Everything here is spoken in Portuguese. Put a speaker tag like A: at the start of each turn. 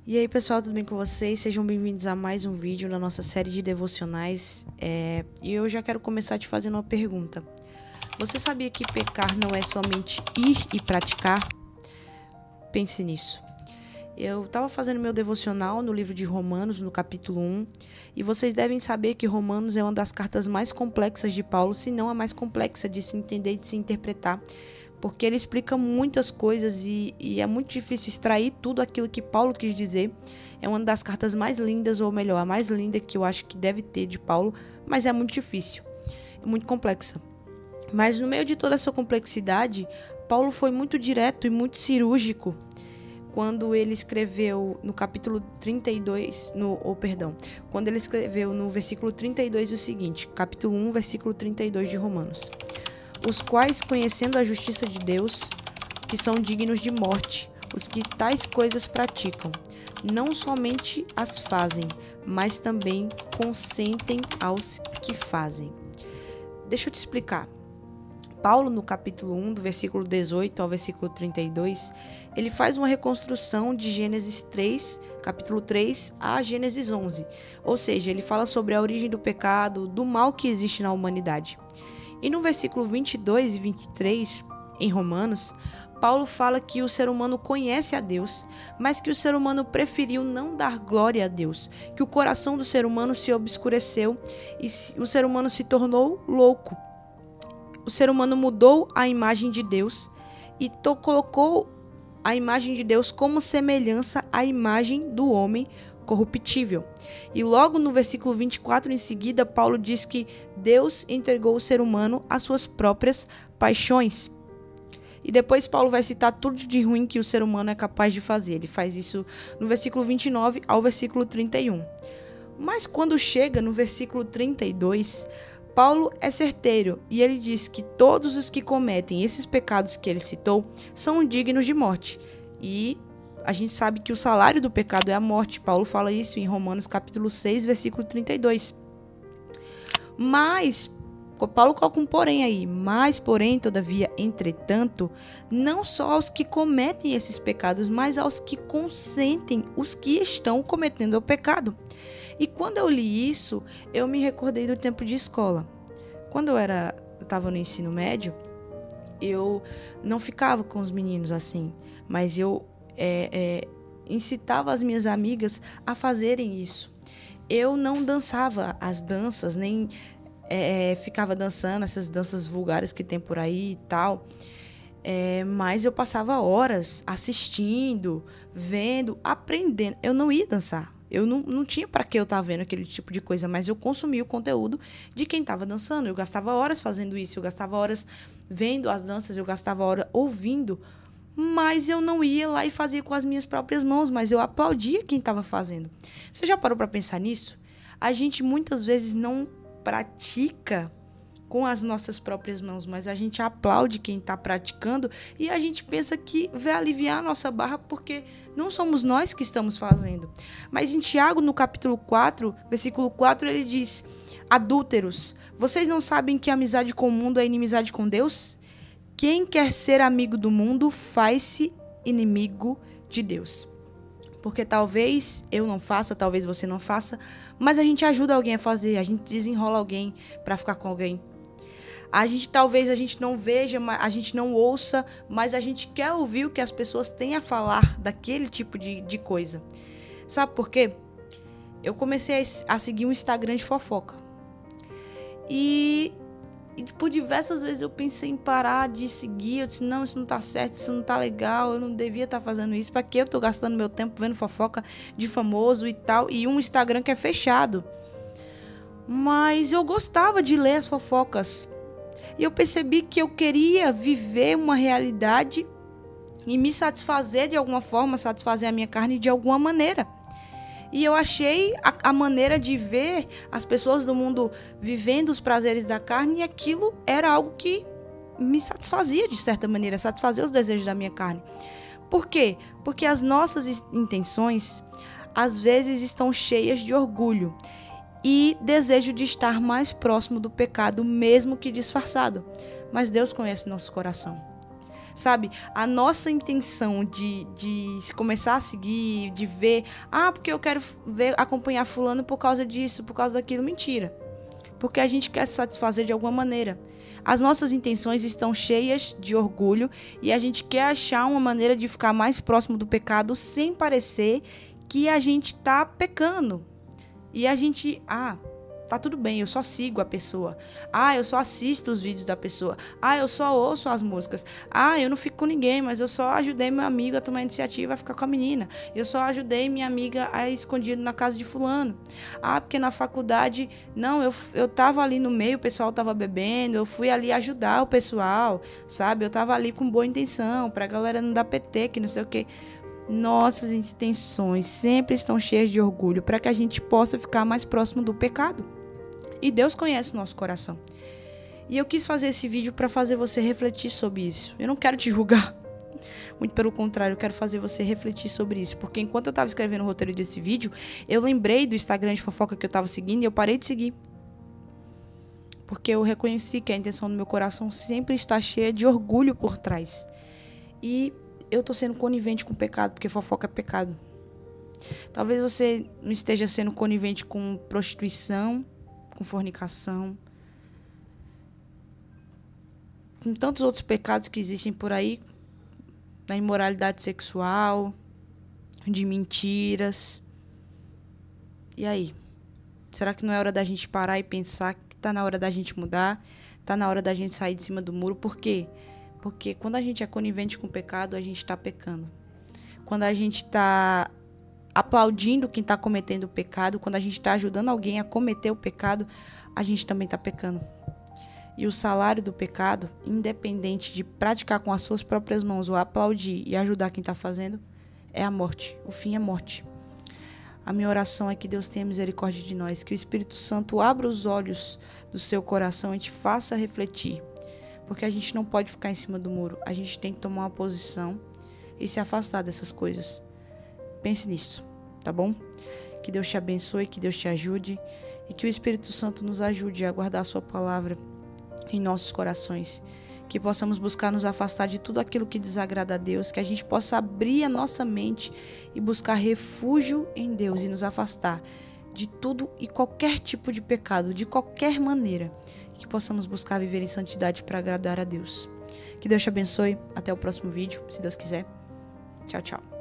A: E aí, pessoal, tudo bem com vocês? Sejam bem-vindos a mais um vídeo na nossa série de devocionais. E eu já quero começar te fazendo uma pergunta. Você sabia que pecar não é somente ir e praticar? Pense nisso. Eu estava fazendo meu devocional no livro de Romanos, no capítulo 1, e vocês devem saber que Romanos é uma das cartas mais complexas de Paulo, se não a mais complexa de se entender e de se interpretar, porque ele explica muitas coisas e é muito difícil extrair tudo aquilo que Paulo quis dizer. É uma das cartas mais lindas, ou melhor, a mais linda que eu acho que deve ter de Paulo, mas é muito difícil, é muito complexa. Mas no meio de toda essa complexidade, Paulo foi muito direto e muito cirúrgico quando ele escreveu no capítulo 32, quando ele escreveu no versículo 32 o seguinte, capítulo 1, versículo 32 de Romanos: os quais, conhecendo a justiça de Deus, que são dignos de morte, os que tais coisas praticam, não somente as fazem, mas também consentem aos que fazem. Deixa eu te explicar. Paulo, no capítulo 1, do versículo 18 ao versículo 32, ele faz uma reconstrução de Gênesis 3, capítulo 3, a Gênesis 11. Ou seja, ele fala sobre a origem do pecado, do mal que existe na humanidade. E no versículo 22 e 23, em Romanos, Paulo fala que o ser humano conhece a Deus, mas que o ser humano preferiu não dar glória a Deus, que o coração do ser humano se obscureceu e o ser humano se tornou louco. O ser humano mudou a imagem de Deus e colocou a imagem de Deus como semelhança à imagem do homem corruptível. E logo no versículo 24 em seguida, Paulo diz que Deus entregou o ser humano às suas próprias paixões. E depois Paulo vai citar tudo de ruim que o ser humano é capaz de fazer. Ele faz isso no versículo 29 ao versículo 31. Mas quando chega no versículo 32, Paulo é certeiro e ele diz que todos os que cometem esses pecados que ele citou são dignos de morte. E a gente sabe que o salário do pecado é a morte. Paulo fala isso em Romanos capítulo 6, versículo 32. Mas Paulo coloca um porém aí. Mas, porém, todavia, entretanto, não só aos que cometem esses pecados, mas aos que consentem os que estão cometendo o pecado. E quando eu li isso, eu me recordei do tempo de escola. Quando eu estava no ensino médio, eu não ficava com os meninos assim, mas eu incitava as minhas amigas a fazerem isso. Eu não dançava as danças, nem ficava dançando essas danças vulgares que tem por aí e tal. Mas eu passava horas assistindo, vendo, aprendendo. Eu não ia dançar. Eu não tinha para que eu estar vendo aquele tipo de coisa, mas eu consumia o conteúdo de quem estava dançando. Eu gastava horas fazendo isso, eu gastava horas vendo as danças, eu gastava horas ouvindo, mas eu não ia lá e fazia com as minhas próprias mãos, mas eu aplaudia quem estava fazendo. Você já parou para pensar nisso? A gente muitas vezes não pratica com as nossas próprias mãos, mas a gente aplaude quem está praticando e a gente pensa que vai aliviar a nossa barra porque não somos nós que estamos fazendo. Mas em Tiago, no capítulo 4, versículo 4, ele diz: adúlteros, vocês não sabem que a amizade com o mundo é inimizade com Deus? Quem quer ser amigo do mundo faz-se inimigo de Deus. Porque talvez eu não faça, talvez você não faça, mas a gente ajuda alguém a fazer, a gente desenrola alguém para ficar com alguém. Talvez a gente não veja, a gente não ouça, mas a gente quer ouvir o que as pessoas têm a falar daquele tipo de coisa. Sabe por quê? Eu comecei a seguir um Instagram de fofoca. E por diversas vezes eu pensei em parar de seguir. Eu disse, não, isso não tá certo, isso não tá legal, eu não devia estar fazendo isso. Pra que eu tô gastando meu tempo vendo fofoca de famoso e tal? E um Instagram que é fechado. Mas eu gostava de ler as fofocas. E eu percebi que eu queria viver uma realidade e me satisfazer de alguma forma, satisfazer a minha carne de alguma maneira. E eu achei a maneira de ver as pessoas do mundo vivendo os prazeres da carne e aquilo era algo que me satisfazia de certa maneira, satisfazia os desejos da minha carne. Por quê? Porque as nossas intenções às vezes estão cheias de orgulho e desejo de estar mais próximo do pecado, mesmo que disfarçado. Mas Deus conhece nosso coração. sabe? A nossa intenção de começar a seguir, de ver, porque eu quero acompanhar fulano por causa disso, por causa daquilo, mentira. Porque a gente quer se satisfazer de alguma maneira. As nossas intenções estão cheias de orgulho e a gente quer achar uma maneira de ficar mais próximo do pecado sem parecer que a gente tá pecando. E a gente, tá tudo bem, eu só sigo a pessoa. Eu só assisto os vídeos da pessoa. Eu só ouço as músicas. Eu não fico com ninguém, mas eu só ajudei meu amigo a tomar a iniciativa a ficar com a menina. Eu só ajudei minha amiga a ir escondido na casa de fulano. Porque na faculdade, não, eu tava ali no meio, o pessoal tava bebendo, eu fui ali ajudar o pessoal, sabe? Eu tava ali com boa intenção, pra galera não dar PT, que não sei o quê. Nossas intenções sempre estão cheias de orgulho para que a gente possa ficar mais próximo do pecado. E Deus conhece o nosso coração. E eu quis fazer esse vídeo para fazer você refletir sobre isso. Eu não quero te julgar. Muito pelo contrário, eu quero fazer você refletir sobre isso. Porque enquanto eu estava escrevendo o roteiro desse vídeo, eu lembrei do Instagram de fofoca que eu estava seguindo e eu parei de seguir. Porque eu reconheci que a intenção do meu coração sempre está cheia de orgulho por trás. E eu tô sendo conivente com o pecado, porque fofoca é pecado. Talvez você não esteja sendo conivente com prostituição, com fornicação, com tantos outros pecados que existem por aí, da imoralidade sexual, de mentiras. E aí? Será que não é hora da gente parar e pensar que tá na hora da gente mudar? Tá na hora da gente sair de cima do muro? Por quê? Porque quando a gente é conivente com o pecado, a gente está pecando. Quando a gente está aplaudindo quem está cometendo o pecado, quando a gente está ajudando alguém a cometer o pecado, a gente também está pecando. E o salário do pecado, independente de praticar com as suas próprias mãos ou aplaudir e ajudar quem está fazendo, é a morte. O fim é morte. A minha oração é que Deus tenha misericórdia de nós, que o Espírito Santo abra os olhos do seu coração e te faça refletir. Porque a gente não pode ficar em cima do muro. A gente tem que tomar uma posição e se afastar dessas coisas. Pense nisso, tá bom? Que Deus te abençoe, que Deus te ajude e que o Espírito Santo nos ajude a guardar a sua palavra em nossos corações. Que possamos buscar nos afastar de tudo aquilo que desagrada a Deus. Que a gente possa abrir a nossa mente e buscar refúgio em Deus e nos afastar de tudo e qualquer tipo de pecado, de qualquer maneira. Que possamos buscar viver em santidade para agradar a Deus. Que Deus te abençoe. Até o próximo vídeo, se Deus quiser. Tchau, tchau.